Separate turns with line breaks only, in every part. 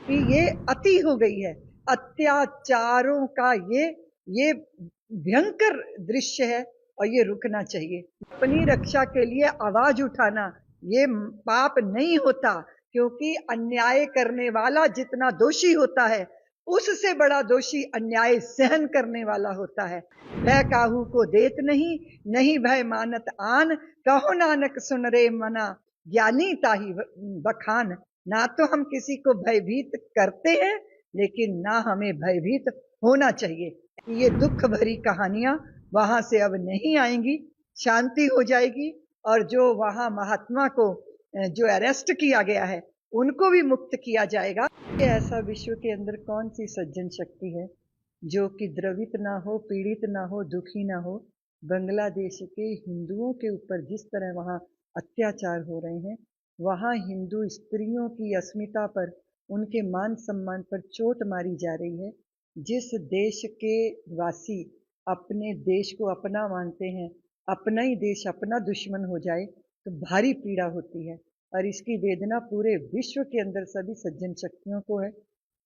कि ये अति हो गई है। अत्याचारों का ये भयंकर दृश्य है और ये रुकना चाहिए। अपनी रक्षा के लिए आवाज उठाना ये पाप नहीं होता, क्योंकि अन्याय करने वाला जितना दोषी होता है उससे बड़ा दोषी अन्याय सहन करने वाला होता है। भय काहू को देत नहीं, नहीं भय मानत आन, कहो नानक सुन रे मना, ज्ञानी ताही बखान। ना तो हम किसी को भयभीत करते हैं, लेकिन ना हमें भयभीत होना चाहिए। ये दुख भरी कहानियां वहां से अब नहीं आएंगी, शांति हो जाएगी। और जो वहां महात्मा को जो अरेस्ट किया गया है उनको भी मुक्त किया जाएगा। ऐसा विश्व के अंदर कौन सी सज्जन शक्ति है जो कि द्रवित ना हो, पीड़ित ना हो, दुखी ना हो। बांग्लादेश के हिंदुओं के ऊपर जिस तरह वहां अत्याचार हो रहे हैं, वहां हिंदू स्त्रियों की अस्मिता पर, उनके मान सम्मान पर चोट मारी जा रही है। जिस देश के वासी अपने देश को अपना मानते हैं, अपना ही देश अपना दुश्मन हो जाए तो भारी पीड़ा होती है। और इसकी वेदना पूरे विश्व के अंदर सभी सज्जन शक्तियों को है।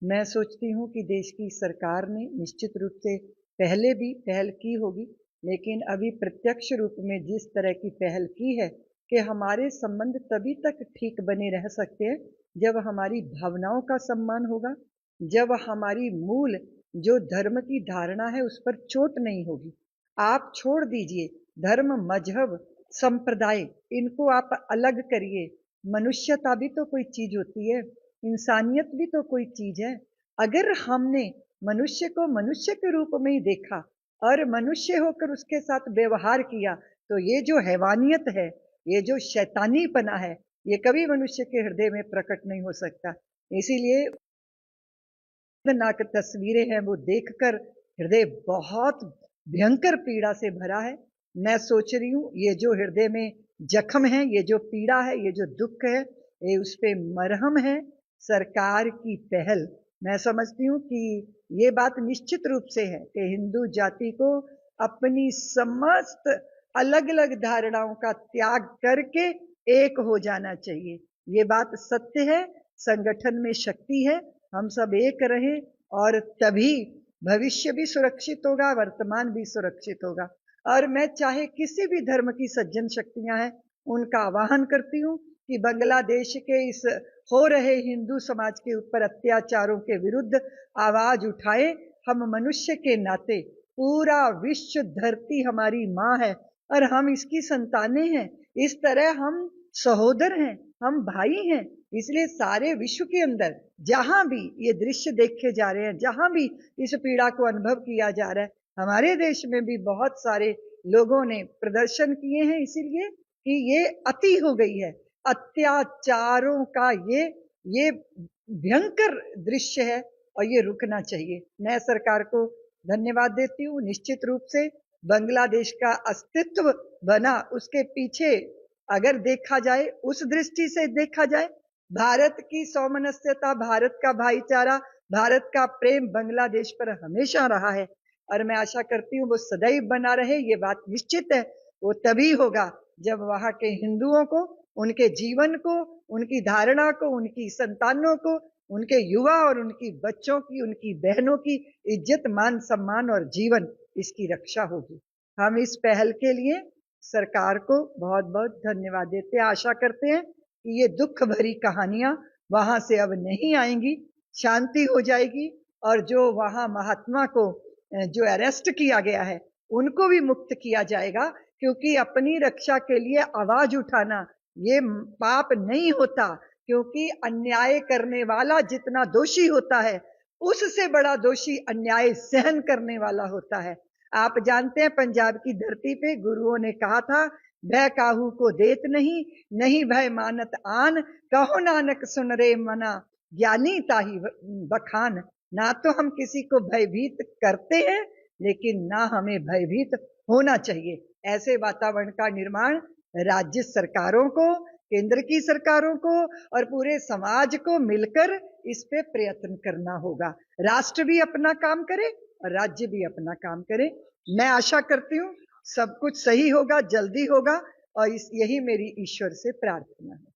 मैं सोचती हूँ कि देश की सरकार ने निश्चित रूप से पहले भी पहल की होगी, लेकिन अभी प्रत्यक्ष रूप में जिस तरह की पहल की है कि हमारे संबंध तभी तक ठीक बने रह सकते हैं जब हमारी भावनाओं का सम्मान होगा, जब हमारी मूल जो धर्म की धारणा है उस पर चोट नहीं होगी। आप छोड़ दीजिए धर्म, मजहब, संप्रदाय, इनको आप अलग करिए। मनुष्यता भी तो कोई चीज होती है, इंसानियत भी तो कोई चीज है। अगर हमने मनुष्य को मनुष्य के रूप में ही देखा और मनुष्य होकर उसके साथ व्यवहार किया, तो ये जो हैवानियत है, ये जो शैतानीपना है, ये कभी मनुष्य के हृदय में प्रकट नहीं हो सकता। इसीलिए नाक तस्वीरें हैं वो देखकर हृदय बहुत भयंकर पीड़ा से भरा है। मैं सोच रही हूँ ये जो हृदय में जख्म है, ये जो पीड़ा है, ये जो दुख है, ये उस पे मरहम है सरकार की पहल। मैं समझती हूँ कि ये बात निश्चित रूप से है कि हिंदू जाति को अपनी समस्त अलग अलग धारणाओं का त्याग करके एक हो जाना चाहिए। ये बात सत्य है, संगठन में शक्ति है। हम सब एक रहें और तभी भविष्य भी सुरक्षित होगा, वर्तमान भी सुरक्षित होगा। और मैं चाहे किसी भी धर्म की सज्जन शक्तियां हैं, उनका आह्वान करती हूँ कि बांग्लादेश के इस हो रहे हिंदू समाज के ऊपर अत्याचारों के विरुद्ध आवाज उठाए। हम मनुष्य के नाते, पूरा विश्व धरती हमारी माँ है और हम इसकी संतानें हैं। इस तरह हम सहोदर हैं, हम भाई हैं। इसलिए सारे विश्व के अंदर जहां भी ये दृश्य देखे जा रहे हैं, जहां भी इस पीड़ा को अनुभव किया जा रहा है, हमारे देश में भी बहुत सारे लोगों ने प्रदर्शन किए हैं, इसीलिए कि ये अति हो गई है। अत्याचारों का ये भयंकर दृश्य है और ये रुकना चाहिए। मैं सरकार को धन्यवाद देती हूँ। निश्चित रूप से बांग्लादेश का अस्तित्व बना, उसके पीछे अगर देखा जाए, उस दृष्टि से देखा जाए, भारत की सौमनस्यता, भारत का भाईचारा, भारत का प्रेम बांग्लादेश पर हमेशा रहा है और मैं आशा करती हूँ वो सदैव बना रहे। ये बात निश्चित है। वो तभी होगा जब वहां के हिंदुओं को, उनके जीवन को, उनकी धारणा को, उनकी संतानों को, उनके युवा और उनकी बच्चों की, उनकी बहनों की इज्जत, मान सम्मान और जीवन, इसकी रक्षा होगी। हम इस पहल के लिए सरकार को बहुत बहुत धन्यवाद देते हैं। आशा करते हैं कि ये दुख भरी कहानियां वहां से अब नहीं आएंगी, शांति हो जाएगी। और जो वहां महात्मा को जो अरेस्ट किया गया है उनको भी मुक्त किया जाएगा, क्योंकि अपनी रक्षा के लिए आवाज उठाना ये पाप नहीं होता, क्योंकि अन्याय करने वाला जितना दोषी होता है उससे बड़ा दोषी अन्याय सहन करने वाला होता है। आप जानते हैं पंजाब की धरती पे गुरुओं ने कहा था, भय काहू को देत नहीं, नहीं भय मानत आन, कहो नानक सुन रे मना, ज्ञानी ताही बखान। ना तो हम किसी को भयभीत करते हैं, लेकिन ना हमें भयभीत होना चाहिए। ऐसे वातावरण का निर्माण राज्य सरकारों को, केंद्र की सरकारों को और पूरे समाज को मिलकर इस पे प्रयत्न करना होगा। राष्ट्र भी अपना काम करे और राज्य भी अपना काम करे। मैं आशा करती हूँ सब कुछ सही होगा, जल्दी होगा और यही मेरी ईश्वर से प्रार्थना है।